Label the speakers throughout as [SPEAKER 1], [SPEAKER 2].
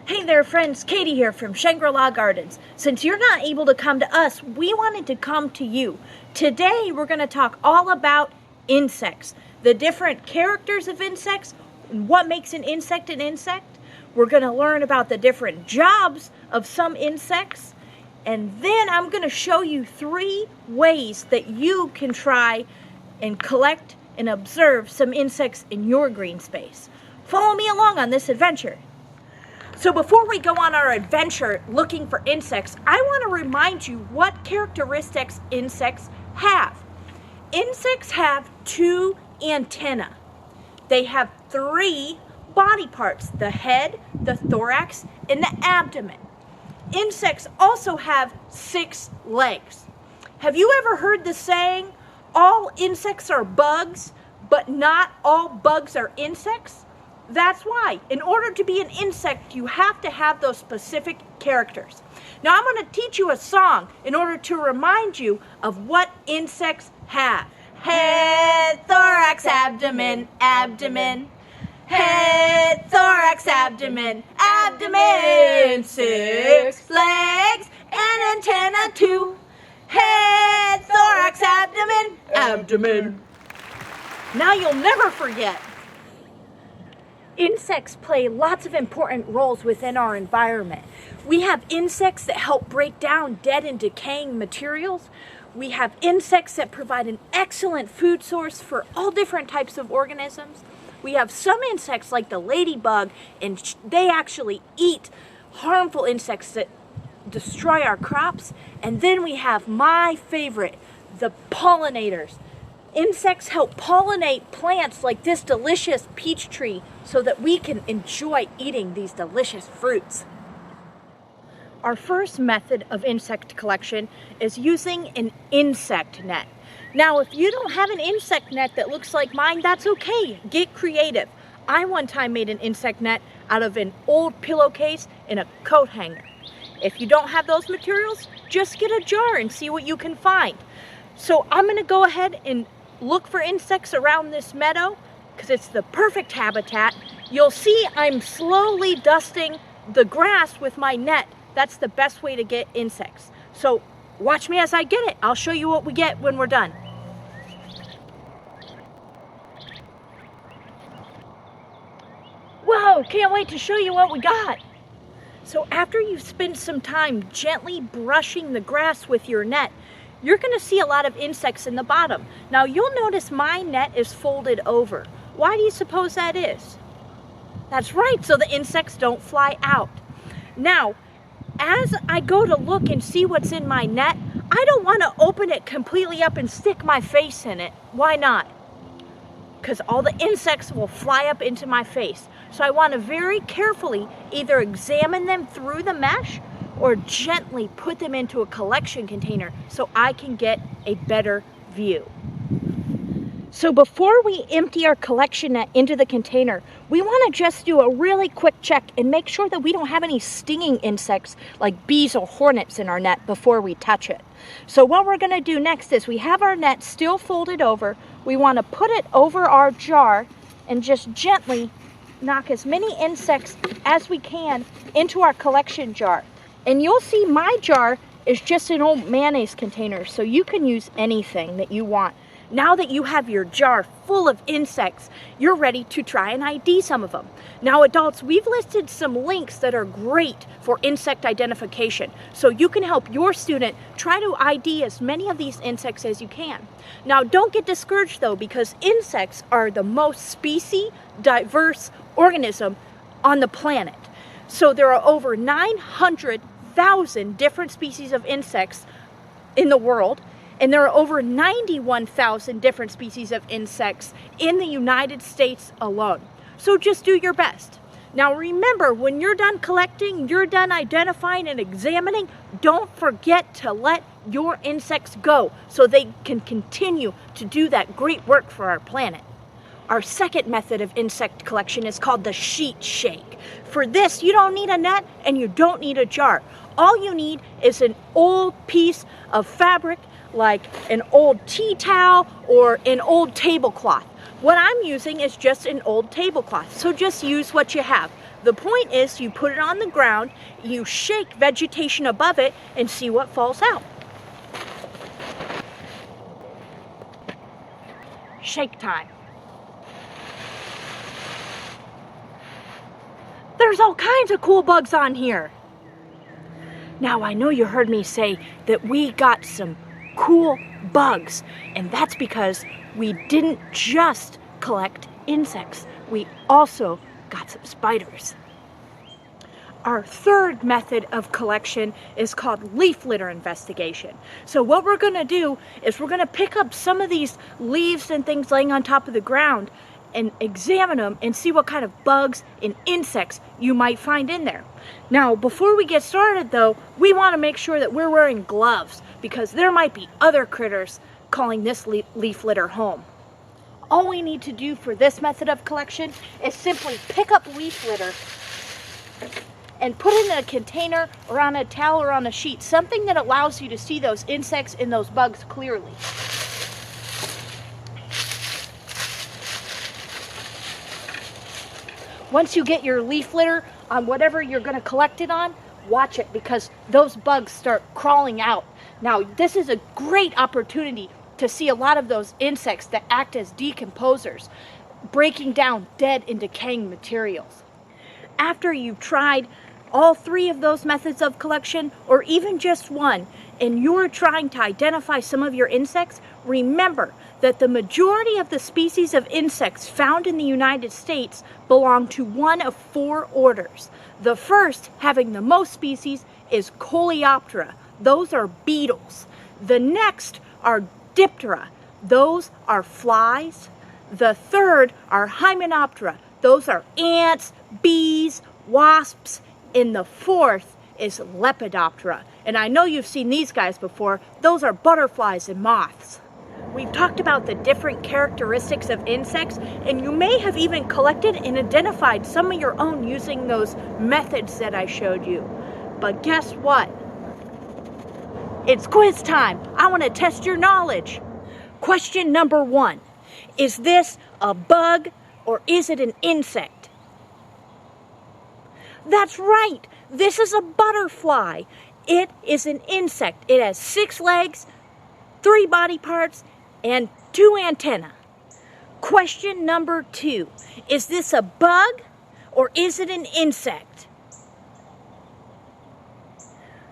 [SPEAKER 1] Hey there friends, Katie here from Shangri Gardens. Since you're not able to come to us, we wanted to come to you. Today we're going to talk all about insects, the different characters of insects, and what makes an insect an insect. We're going to learn about the different jobs of some insects, and then I'm going to show you 3 ways that you can try and collect and observe some insects in your green space. Follow me along on this adventure. So before we go on our adventure looking for insects, I want to remind you what characteristics insects have. Insects have 2 antennae. They have 3 body parts: the head, the thorax, and the abdomen. Insects also have 6 legs. Have you ever heard the saying, all insects are bugs, but not all bugs are insects? That's why. In order to be an insect, you have to have those specific characters. Now I'm going to teach you a song in order to remind you of what insects have. Head, thorax, abdomen, abdomen. Head, thorax, abdomen, abdomen. 6 legs and antenna 2. Head, thorax, abdomen, abdomen. Now you'll never forget. Insects play lots of important roles within our environment. We have insects that help break down dead and decaying materials. We have insects that provide an excellent food source for all different types of organisms. We have some insects like the ladybug, and they actually eat harmful insects that destroy our crops. And then we have my favorite, the pollinators. Insects help pollinate plants like this delicious peach tree so that we can enjoy eating these delicious fruits. Our first method of insect collection is using an insect net. Now, if you don't have an insect net that looks like mine, that's okay. Get creative. I one time made an insect net out of an old pillowcase and a coat hanger. If you don't have those materials, just get a jar and see what you can find. So I'm going to go ahead and look for insects around this meadow because it's the perfect habitat. You'll see I'm slowly dusting the grass with my net. That's the best way to get insects. So watch me as I get it. I'll show you what we get when we're done. Whoa, can't wait to show you what we got. So after you've spent some time gently brushing the grass with your net, you're going to see a lot of insects in the bottom. Now you'll notice my net is folded over. Why do you suppose that is? That's right, so the insects don't fly out. Now, as I go to look and see what's in my net, I don't want to open it completely up and stick my face in it. Why not? Because all the insects will fly up into my face. So I want to very carefully either examine them through the mesh or gently put them into a collection container so I can get a better view. So before we empty our collection net into the container, we want to just do a really quick check and make sure that we don't have any stinging insects like bees or hornets in our net before we touch it. So what we're going to do next is we have our net still folded over. We want to put it over our jar and just gently knock as many insects as we can into our collection jar. And you'll see my jar is just an old mayonnaise container, so you can use anything that you want. Now that you have your jar full of insects, you're ready to try and ID some of them. Now adults, we've listed some links that are great for insect identification, so you can help your student try to ID as many of these insects as you can. Now don't get discouraged though, because insects are the most species diverse organism on the planet. So there are over 900,000 different species of insects in the world, and there are over 91,000 different species of insects in the United States alone. So just do your best. Now remember, when you're done collecting, you're done identifying and examining, don't forget to let your insects go so they can continue to do that great work for our planet. Our second method of insect collection is called the sheet shake. For this, you don't need a net and you don't need a jar. All you need is an old piece of fabric like an old tea towel or an old tablecloth. What I'm using is just an old tablecloth, so just use what you have. The point is you put it on the ground, you shake vegetation above it, and see what falls out. Shake time. There's all kinds of cool bugs on here. Now, I know you heard me say that we got some cool bugs, and that's because we didn't just collect insects. We also got some spiders. Our third method of collection is called leaf litter investigation. So what we're going to do is we're going to pick up some of these leaves and things laying on top of the ground and examine them and see what kind of bugs and insects you might find in there. Now, before we get started though, we want to make sure that we're wearing gloves because there might be other critters calling this leaf litter home. All we need to do for this method of collection is simply pick up leaf litter and put it in a container or on a towel or on a sheet, something that allows you to see those insects and those bugs clearly. Once you get your leaf litter on whatever you're going to collect it on, watch it because those bugs start crawling out. Now, this is a great opportunity to see a lot of those insects that act as decomposers, breaking down dead and decaying materials. After you've tried all three of those methods of collection, or even just one, and you're trying to identify some of your insects, remember that the majority of the species of insects found in the United States belong to one of four orders. The first, having the most species, is Coleoptera. Those are beetles. The next are Diptera. Those are flies. The third are Hymenoptera. Those are ants, bees, wasps. And the fourth is Lepidoptera. And I know you've seen these guys before. Those are butterflies and moths. We've talked about the different characteristics of insects, and you may have even collected and identified some of your own using those methods that I showed you. But guess what? It's quiz time. I want to test your knowledge. Question number 1. Is this a bug or is it an insect? That's right. This is a butterfly. It is an insect. It has 6 legs, 3 body parts, and 2 antennae. Question number 2. Is this a bug or is it an insect?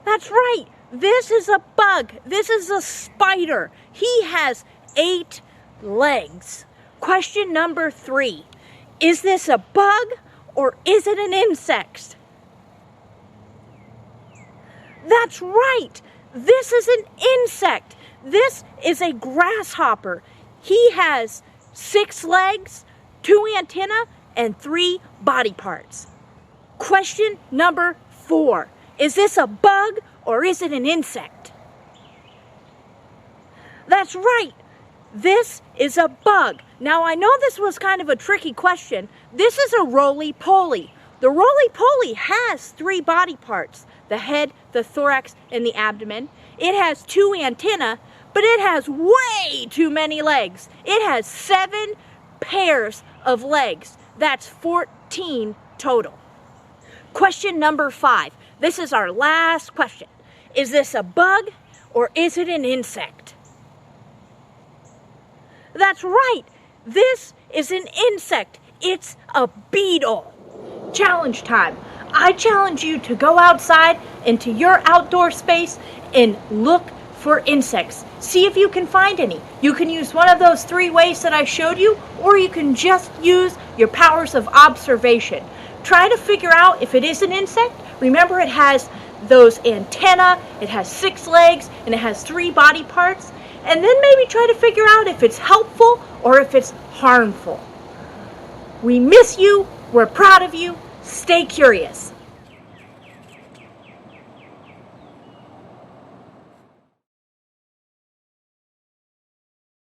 [SPEAKER 1] That's right. This is a bug. This is a spider. He has 8 legs. Question number 3. Is this a bug or is it an insect? That's right. This is an insect. This is a grasshopper. He has 6 legs, 2 antennae, and 3 body parts. Question number 4. Is this a bug or is it an insect? That's right. This is a bug. Now, I know this was kind of a tricky question. This is a roly-poly. The roly-poly has 3 body parts: the head, the thorax, and the abdomen. It has 2 antennae, but it has way too many legs. It has 7 pairs of legs. That's 14 total. Question number 5. This is our last question. Is this a bug or is it an insect? That's right. This is an insect. It's a beetle. Challenge time. I challenge you to go outside into your outdoor space and look for insects. See if you can find any. You can use one of those 3 ways that I showed you, or you can just use your powers of observation. Try to figure out if it is an insect. Remember, it has those antennae, it has 6 legs, and it has 3 body parts. And then maybe try to figure out if it's helpful or if it's harmful. We miss you. We're proud of you. Stay curious.